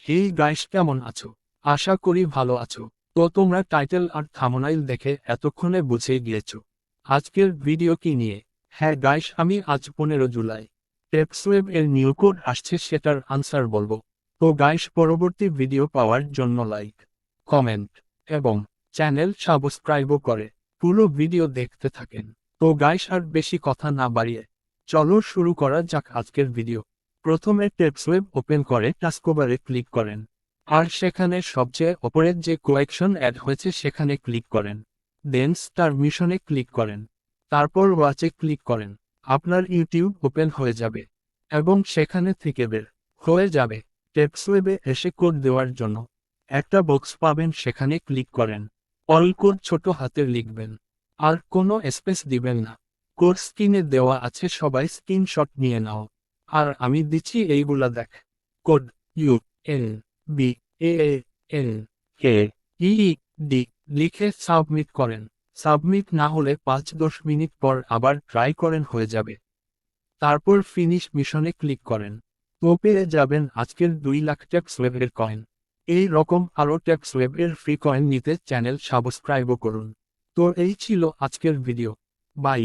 Hey guys, কেমন আছো? আশা করি ভালো আছো। তো তোমরা টাইটেল আর থাম্বনেইল দেখে এতক্ষণে বুঝে গিয়েছো আজকের ভিডিও কি নিয়ে। হ্যাঁ গাইস, আমি আজ 15 জুলাই টেপসওয়েব এর নিউ কোড আসছে, সেটার আনসার বলবো। তো গাইস, পরবর্তী ভিডিও পাওয়ার জন্য লাইক, কমেন্ট এবং চ্যানেল সাবস্ক্রাইবও করে পুরো ভিডিও দেখতে থাকেন। তো গাইস, আর বেশি কথা না বাড়িয়ে চলো শুরু করা যাক আজকের ভিডিও। প্রথমে টেপসওয়েব ওপেন করে টাস্কবারে ক্লিক করেন, আর সেখানে সবচেয়ে ওপরের যে কোয়েকশন অ্যাড হয়েছে সেখানে ক্লিক করেন। দেন স্টার মিশনে ক্লিক করেন, তারপর ওয়াচে ক্লিক করেন। আপনার ইউটিউব ওপেন হয়ে যাবে এবং সেখানে থেকে বের হয়ে যাবে। টেপসওয়েবে এসে কোড দেওয়ার জন্য একটা বক্স পাবেন, সেখানে ক্লিক করেন। অল কোড ছোট হাতে লিখবেন আর কোনো স্পেস দিবেন না। কোড স্ক্রিনে দেওয়া আছে, সবাই স্ক্রিনশট নিয়ে নাও। আর আমি দিচ্ছি এইগুলা দেখ। Code U N B A N K E D লিখে সাবমিট করেন। সাবমিট না হলে 5-10 মিনিট পর আবার ট্রাই করেন, হয়ে যাবে। তারপর ফিনিশ মিশনে ক্লিক করেন। তো পেয়ে যাবেন আজকের 2 লাখ টেপসওয়েবের কয়েন। এই রকম আরও টেপসওয়েবের ফ্রি কয়েন নিতে চ্যানেল সাবস্ক্রাইবও করুন। তো এই ছিল আজকের ভিডিও। বাই।